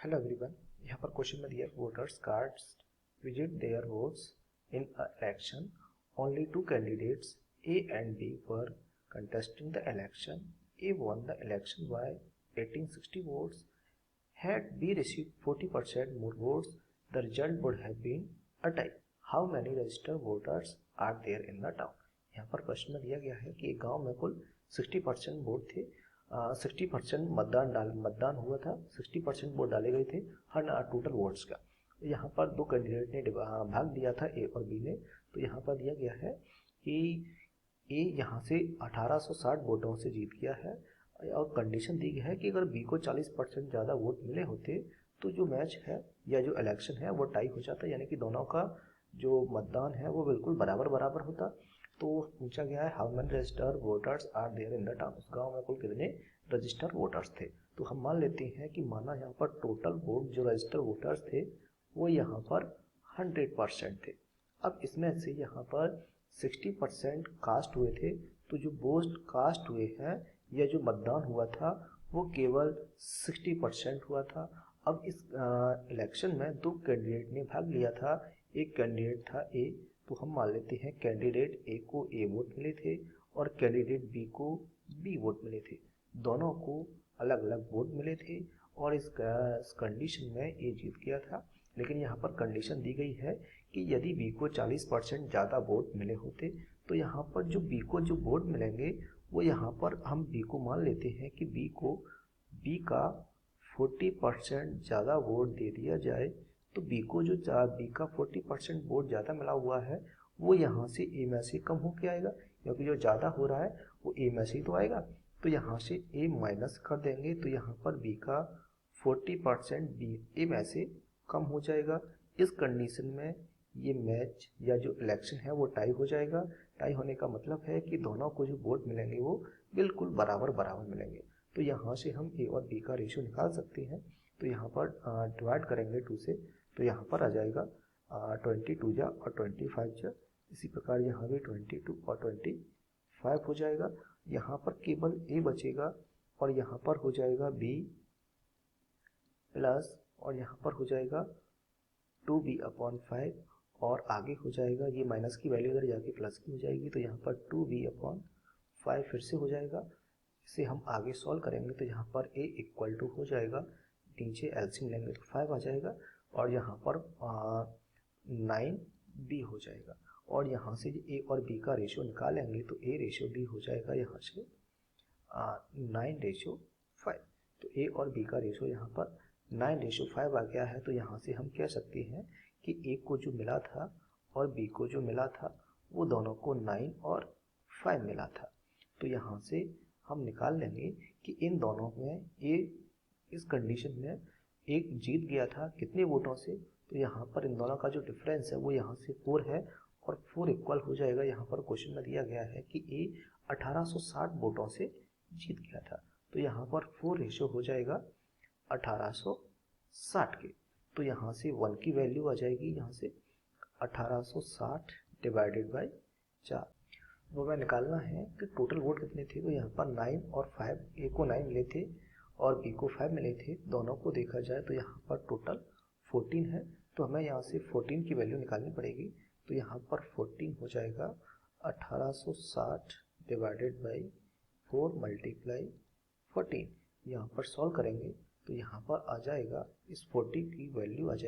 Hello everyone. यहाँ पर question में दिया voters cards visit their votes in election only two candidates A and B were contesting the election. A won the election by 1860 votes. Had B received 40% more votes, the result would have been a tie. How many registered voters are there in the town? यहाँ पर प्रश्न में दिया गया है कि एक गांव में कुल 60% वोट थे, 60% मतदान हुआ था, 60% वोट डाले गए थे हर टोटल वोट्स का। यहाँ पर दो कैंडिडेट ने भाग दिया था, ए और बी ने। तो यहाँ पर दिया गया है कि ए यहाँ से 1860 वोटों से जीत गया है और कंडीशन दी गई है कि अगर बी को 40% ज़्यादा वोट मिले होते तो जो मैच है या जो इलेक्शन है वो टाई हो जाता, यानी कि दोनों का जो मतदान है वो बिल्कुल बराबर बराबर होता। तो पूछा गया है how many registered voters are there in the town, उस गाँव में कुल कितने रजिस्टर्ड वोटर्स थे। तो हम मान लेते हैं कि माना यहाँ पर टोटल वोट जो रजिस्टर्ड वोटर्स थे वो यहाँ पर 100% थे। अब इसमें से यहाँ पर 60% कास्ट हुए थे, तो जो वोट कास्ट हुए हैं या जो मतदान हुआ था वो केवल 60% हुआ था। अब इस इलेक्शन में दो कैंडिडेट ने भाग लिया था, एक कैंडिडेट था ए, तो हम मान लेते हैं कैंडिडेट ए को ए वोट मिले थे और कैंडिडेट बी को बी वोट मिले थे। दोनों को अलग अलग वोट मिले थे और इस कंडीशन में ए जीत गया था। लेकिन यहाँ पर कंडीशन दी गई है कि यदि बी को 40% ज़्यादा वोट मिले होते तो यहाँ पर जो बी को जो वोट मिलेंगे वो यहाँ पर हम बी को मान लेते हैं कि बी का 40% ज़्यादा वोट दे दिया जाए, तो बी का 40% वोट ज़्यादा मिला हुआ है वो यहाँ से ए में से कम होके आएगा, क्योंकि जो ज़्यादा हो रहा है वो ए में से तो आएगा। तो यहाँ से ए माइनस कर देंगे तो यहाँ पर बी का 40% बी ए में से कम हो जाएगा। इस कंडीशन में ये मैच या जो इलेक्शन है वो टाई हो जाएगा। टाई होने का मतलब है कि दोनों को जो वोट मिलेंगे वो बिल्कुल बराबर बराबर मिलेंगे। तो यहाँ से हम ए और बी का रेशियो निकाल सकते हैं। तो यहाँ पर डिवाइड करेंगे 2 से, तो यहाँ पर आ जाएगा 22 जा और 25 जा। इसी प्रकार यहाँ भी 22 और 25 हो जाएगा। यहाँ पर केवल ए बचेगा और यहाँ पर हो जाएगा बी प्लस और यहाँ पर हो जाएगा 2b/5 और आगे हो जाएगा ये माइनस की वैल्यू इधर जाके प्लस की हो जाएगी, तो यहाँ पर 2b/5 फिर से हो जाएगा। इसे हम आगे सॉल्व करेंगे तो यहाँ पर a इक्वल टू हो जाएगा, नीचे एलसीएम लेंगे तो 5 आ जाएगा और यहाँ पर 9b हो जाएगा। और यहाँ से a और b का रेशियो निकालेंगे तो a रेशियो b हो जाएगा यहाँ से 9:5। तो a और b का रेशियो यहाँ पर 9:5 आ गया है। तो यहाँ से हम कह सकते हैं कि a को जो मिला था और b को जो मिला था वो दोनों को 9 और 5 मिला था। तो यहाँ से हम निकाल लेंगे कि इन दोनों में a इस कंडीशन में एक जीत गया था कितने वोटों से, तो यहाँ पर इन दोनों का जो डिफरेंस है वो यहाँ से 4 है और 4 इक्वल हो जाएगा। यहाँ पर क्वेश्चन में दिया गया है कि a 1860 वोटों से जीत गया था, तो यहाँ पर 4 रेशियो हो जाएगा 1860 के। तो यहाँ से 1 की वैल्यू आ जाएगी, यहाँ से 1860 डिवाइडेड बाई 4। वो हमें निकालना है कि टोटल वोट कितने थे। तो यहाँ पर 9 और 5, ए को 9 मिले थे और बी को 5 मिले थे, दोनों को देखा जाए तो यहाँ पर टोटल 14 है। तो हमें यहाँ से 14 की वैल्यू निकालनी पड़ेगी। तो यहाँ पर 14 हो जाएगा 1860 डिवाइडेड बाई 4 मल्टीप्लाई 14। यहाँ पर सॉल्व करेंगे तो यहाँ पर आ जाएगा, इस 40 की वैल्यू आ जाएगी